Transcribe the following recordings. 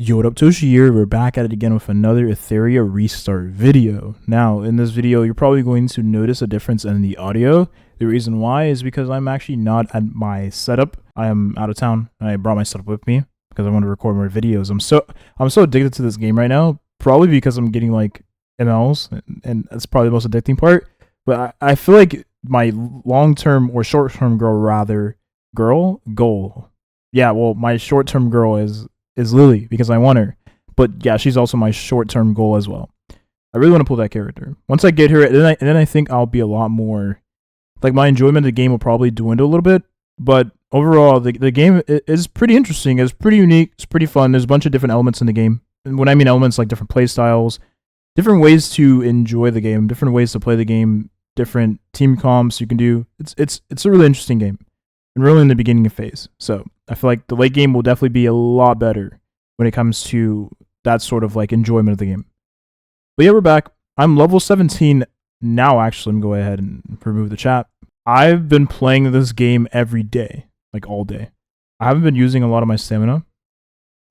Yo, what up, Toshi here? We're back at it again with another Etheria restart video. Now, in this video, you're probably going to notice a difference in the audio. The reason why is because I'm actually not at my setup. I am out of town. I brought my setup with me because I want to record more videos. I'm so addicted to this game right now, probably because I'm getting like MLs, and that's probably the most addicting part. But I feel like my long-term or short-term goal. Yeah, well, my short-term girl is Lily because I want her. But yeah, she's also my short-term goal as well. I really want to pull that character. Once I get her, then I think I'll be a lot more, like, my enjoyment of the game will probably dwindle a little bit. But overall, the game is pretty interesting. It's pretty unique. It's pretty fun. There's a bunch of different elements in the game. And when I mean elements, like different play styles, different ways to enjoy the game, different ways to play the game, different team comps you can do. It's a really interesting game. And really in the beginning phase. So I feel like the late game will definitely be a lot better when it comes to that sort of like enjoyment of the game. But yeah, we're back. I'm level 17 now, actually. I'm going to go ahead and remove the chat. I've been playing this game every day, like all day. I haven't been using a lot of my stamina.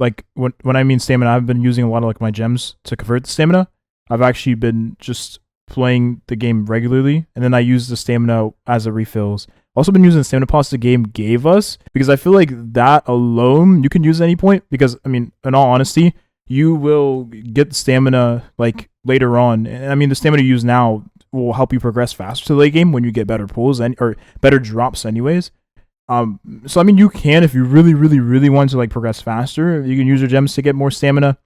Like when I mean stamina, I've been using a lot of like my gems to convert the stamina. I've actually been just playing the game regularly, and then I use the stamina as a refills. Also been using the stamina pots the game gave us, because I feel like that alone you can use at any point, because I mean, in all honesty, you will get stamina like later on, and I mean the stamina you use now will help you progress faster to the late game when you get better pulls or better drops anyways. So I mean, you can, if you really want to like progress faster, you can use your gems to get more stamina.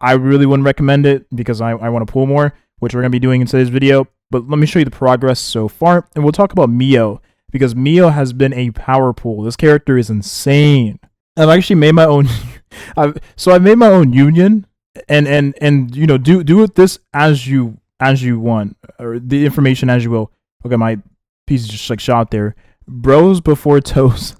I really wouldn't recommend it because I want to pull more, which we're going to be doing in today's video. But let me show you the progress so far, and we'll talk about Mio, because Mio has been a power pool. This character is insane. I've actually made my own. I've made my own union, and you know, do with this as you want, or the information as you will. Okay, my piece is just like shot there. Bros before toes.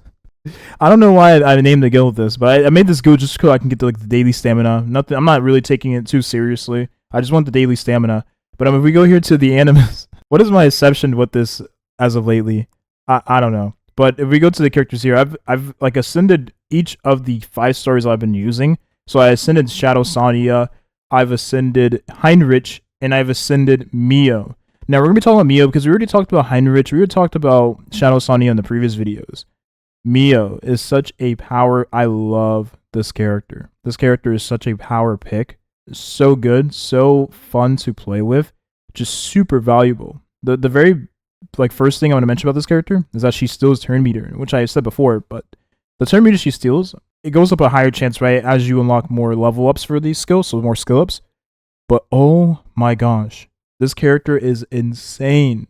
I don't know why I named the guild this, but I made this guild just so I can get like the daily stamina. Nothing. I'm not really taking it too seriously. I just want the daily stamina. But if we go here to the animus, what is my exception with this as of lately? I don't know. But if we go to the characters here, I've like ascended each of the 5 stars I've been using. So I ascended Shadow Sonia, I've ascended Heinrich, and I've ascended Mio. Now we're gonna be talking about Mio because we already talked about Heinrich, we already talked about Shadow Sonia in the previous videos. Mio is such a power. I love this character. This character is such a power pick. So good, so fun to play with, just super valuable. The very like first thing I want to mention about this character is that she steals turn meter, which I said before, but the turn meter she steals, it goes up a higher chance, right, as you unlock more level ups for these skills, so more skill ups. But oh my gosh, this character is insane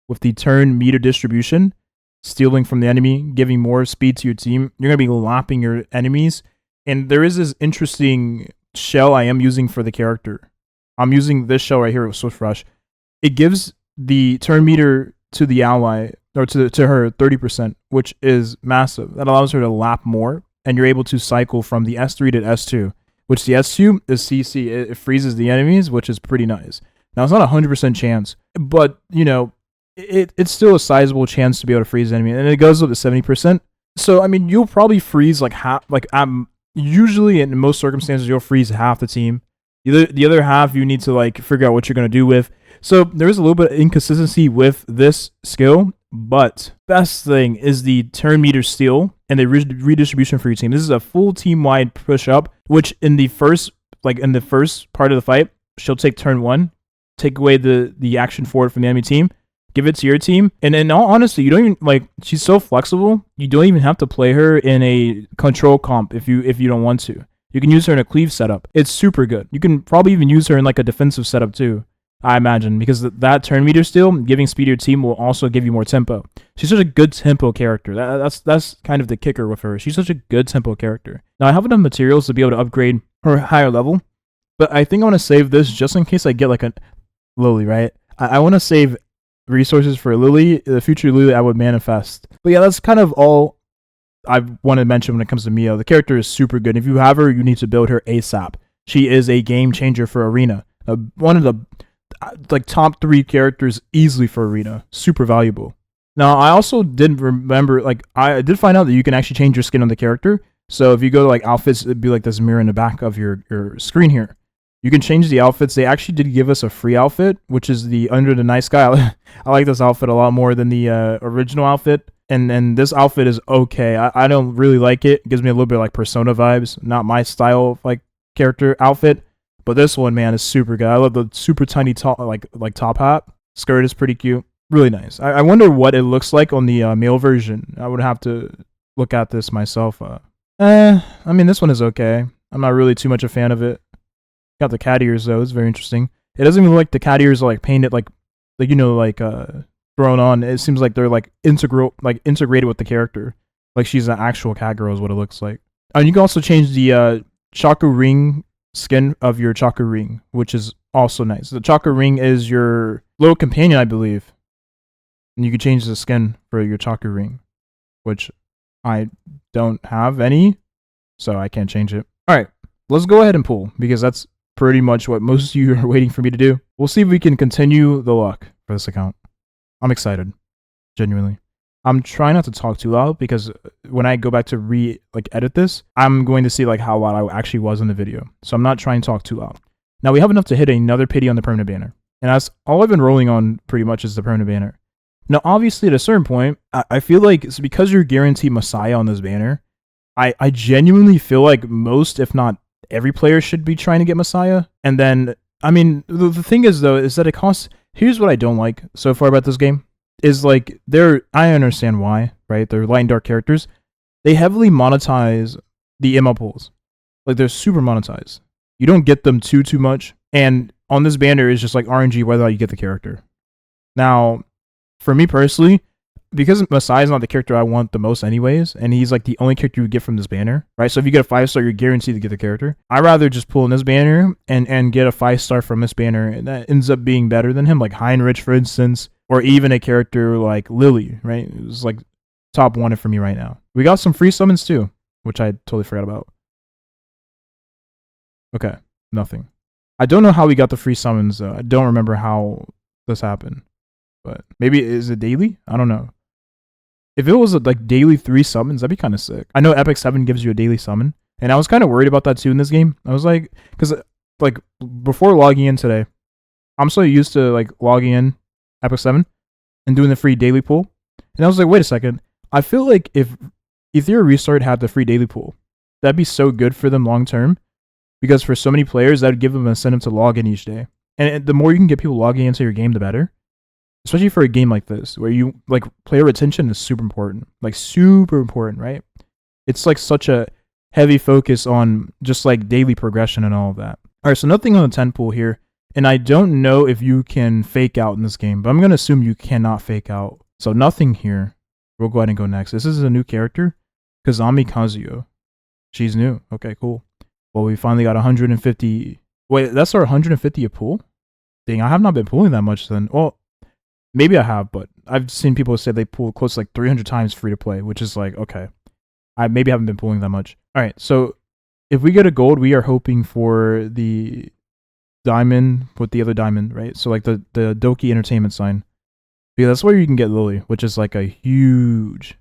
with the turn meter distribution, stealing from the enemy, giving more speed to your team. You're gonna be lapping your enemies, and there is this interesting shell I am using for the character. I'm using this shell right here with Swift Rush. It gives the turn meter to the ally, or to her 30%, which is massive. That allows her to lap more, and you're able to cycle from the S3 to S2, which the S2 is CC. It freezes the enemies, which is pretty nice. Now, it's not a 100% chance, but, you know, it's still a sizable chance to be able to freeze the enemy, and it goes up to 70%. So, I mean, you'll probably freeze like half, usually in most circumstances, you'll freeze half the team. The other half, you need to like figure out what you're going to do with. So there is a little bit of inconsistency with this skill, but best thing is the turn meter steal and the redistribution for your team. This is a full team-wide push-up, which in the first part of the fight, she'll take turn 1, take away the action forward from the enemy team, give it to your team, and in all honesty, you don't even like. She's so flexible. You don't even have to play her in a control comp if you don't want to. You can use her in a cleave setup. It's super good. You can probably even use her in like a defensive setup too, I imagine, because that turn meter steal, giving speed to your team, will also give you more tempo. She's such a good tempo character. That's kind of the kicker with her. She's such a good tempo character. Now, I have enough materials to be able to upgrade her higher level, but I think I want to save this just in case I get like a Lily, right? I want to save resources for Lily, the future Lily I would manifest. But yeah, that's kind of all I want to mention when it comes to Mio. The character is super good. If you have her, you need to build her ASAP. She is a game changer for Arena. One of the like top 3 characters easily for Arena. Super valuable. Now, I also did remember, like, I did find out that you can actually change your skin on the character. So if you go to like outfits, it'd be like this mirror in the back of your screen here. You can change the outfits. They actually did give us a free outfit, which is the Under the Night Sky. I like this outfit a lot more than the original outfit. And this outfit is okay. I don't really like it. It gives me a little bit of like Persona vibes. Not my style of like character outfit. But this one, man, is super good. I love the super tiny top, like top hat. Skirt is pretty cute. Really nice. I wonder what it looks like on the male version. I would have to look at this myself. I mean, this one is okay. I'm not really too much a fan of it. Got the cat ears though. It's very interesting. It doesn't even look like the cat ears are like painted like thrown on. It seems like they're like integrated with the character. Like she's an actual cat girl is what it looks like. And you can also change the chakra ring skin of your chakra ring, which is also nice. The chakra ring is your little companion, I believe. And you can change the skin for your chakra ring, which I don't have any, so I can't change it. Alright, let's go ahead and pull, because that's pretty much what most of you are waiting for me to do. We'll see if we can continue the luck for this account. I'm excited. Genuinely. I'm trying not to talk too loud, because when I go back to edit this, I'm going to see like how loud I actually was in the video. So I'm not trying to talk too loud. Now we have enough to hit another pity on the permanent banner. And that's all I've been rolling on pretty much is the permanent banner. Now, obviously, at a certain point, I feel like it's because you're guaranteed Messiah on this banner, I genuinely feel like most, if not every player should be trying to get Messiah. And then, I mean, the thing is, though, is that it costs... Here's what I don't like so far about this game. Is like, I understand why, right? They're light and dark characters. They heavily monetize the ML pools. Like, they're super monetized. You don't get them too much. And on this banner, it's just like RNG whether or not you get the character. Now... For me personally, because Messiah is not the character I want the most anyways, and he's like the only character you get from this banner, right? So if you get a 5-star, you're guaranteed to get the character. I'd rather just pull in this banner and get a 5-star from this banner, and that ends up being better than him, like Heinrich, for instance, or even a character like Lily, right? It's like top wanted for me right now. We got some free summons too, which I totally forgot about. Okay, nothing. I don't know how we got the free summons though. I don't remember how this happened. But maybe is it daily? I don't know. If it was like daily 3 summons, that'd be kind of sick. I know Epic 7 gives you a daily summon, and I was kind of worried about that too in this game. I was like, because like before logging in today, I'm so used to like logging in Epic 7 and doing the free daily pool, and I was like, wait a second. I feel like if Etheria Restart had the free daily pool, that'd be so good for them long term, because for so many players, that would give them an incentive to log in each day. And the more you can get people logging into your game, the better. Especially for a game like this, where you, like, player retention is super important. Like, super important, right? It's, like, such a heavy focus on just, like, daily progression and all of that. Alright, so nothing on the 10 pool here. And I don't know if you can fake out in this game, but I'm going to assume you cannot fake out. So nothing here. We'll go ahead and go next. This is a new character. Kazami Kazuyo. She's new. Okay, cool. Well, we finally got 150... Wait, that's our 150 a pool? Dang, I have not been pulling that much then. Well... Maybe I have, but I've seen people say they pull close to like 300 times free to play, which is like, okay. I maybe haven't been pulling that much. Alright, so if we get a gold, we are hoping for the diamond with the other diamond, right? So like the Doki Entertainment sign. Yeah, that's where you can get Lily, which is like a huge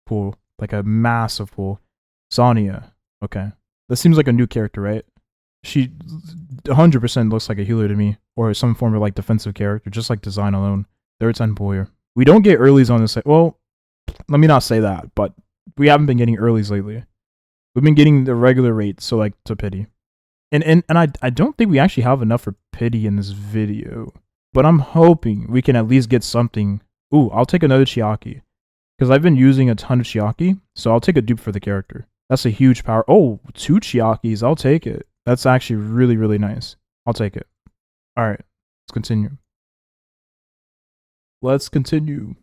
pool. Like a massive pool. Sonia. Okay. That seems like a new character, right? She 100% looks like a healer to me. Or some form of like defensive character, just like design alone. Third 10 pool here. We don't get earlies on this site. Well, let me not say that, but we haven't been getting earlies lately. We've been getting the regular rate, so like to pity. And I don't think we actually have enough for pity in this video. But I'm hoping we can at least get something. Ooh, I'll take another Chiaki. Because I've been using a ton of Chiaki, so I'll take a dupe for the character. That's a huge power. Oh, 2 Chiakis. I'll take it. That's actually really, really nice. I'll take it. Alright, let's continue. Let's continue.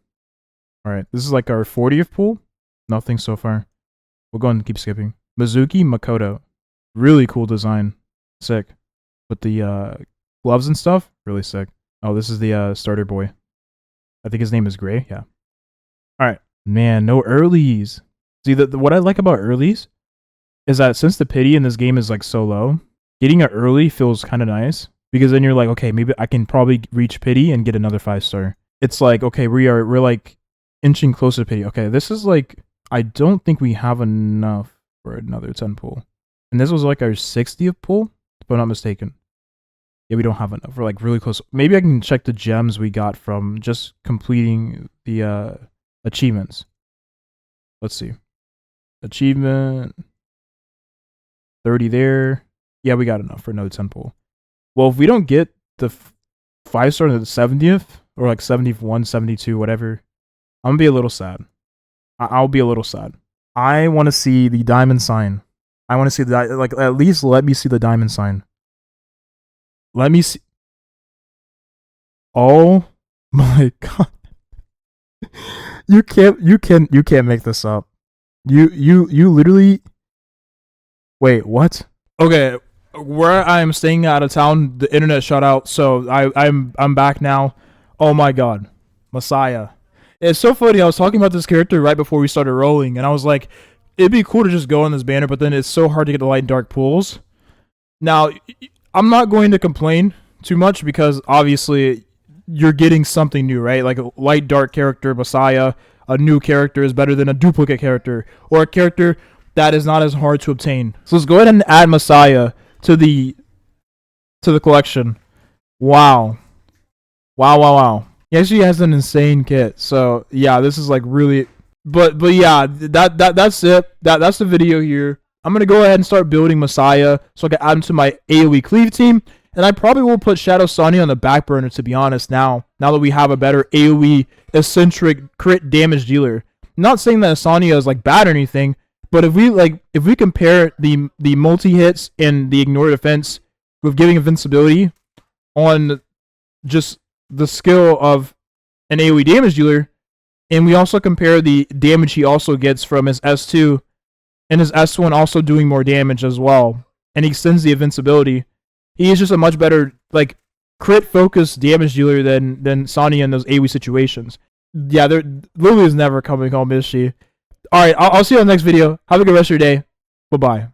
Alright, this is like our 40th pool. Nothing so far. We'll go ahead and keep skipping. Mizuki Makoto. Really cool design. Sick. With the gloves and stuff. Really sick. Oh, this is the starter boy. I think his name is Gray. Yeah. Alright. Man, no earlies. See, what I like about earlies is that since the pity in this game is like so low, getting an early feels kind of nice. Because then you're like, okay, maybe I can probably reach pity and get another 5-star. It's like, okay, we're like inching closer to pity. Okay, this is like, I don't think we have enough for another 10 pull. And this was like our 60th pull, if I'm not mistaken. Yeah, we don't have enough. We're like really close. Maybe I can check the gems we got from just completing the achievements. Let's see. Achievement 30 there. Yeah, we got enough for another 10 pull. Well, if we don't get the 5-star to the 70th, or like 71, 72, whatever, I'm gonna be a little sad. I'll be a little sad. I want to see the diamond sign. I want to see the, like, at least let me see the diamond sign. Let me see. Oh my god. You can't make this up. You literally. Wait, what? Okay, where I'm staying out of town, the internet shut out, so I'm back now. Oh my god. Messiah. It's so funny, I was talking about this character right before we started rolling, and I was like, it'd be cool to just go on this banner, but then it's so hard to get the light and dark pulls. Now, I'm not going to complain too much because obviously you're getting something new, right? Like a light dark character, Messiah, a new character is better than a duplicate character or a character that is not as hard to obtain. So let's go ahead and add Messiah to the collection. Wow. Wow. He actually has an insane kit. So yeah, this is like really, but yeah, that's it. That's the video here. I'm gonna go ahead and start building Messiah so I can add him to my AoE cleave team. And I probably will put Shadow Sonya on the back burner, to be honest, now that we have a better AoE eccentric crit damage dealer. I'm not saying that Sonya is like bad or anything, but if we compare the multi hits and the ignore defense with giving invincibility on just the skill of an AoE damage dealer, and we also compare the damage he also gets from his S2 and his S1 also doing more damage as well, and he extends the invincibility, he is just a much better like crit focused damage dealer than Sonya in those AoE situations. Yeah, Lily is never coming home, is she? Alright, I'll see you on the next video. Have a good rest of your day. Bye-bye.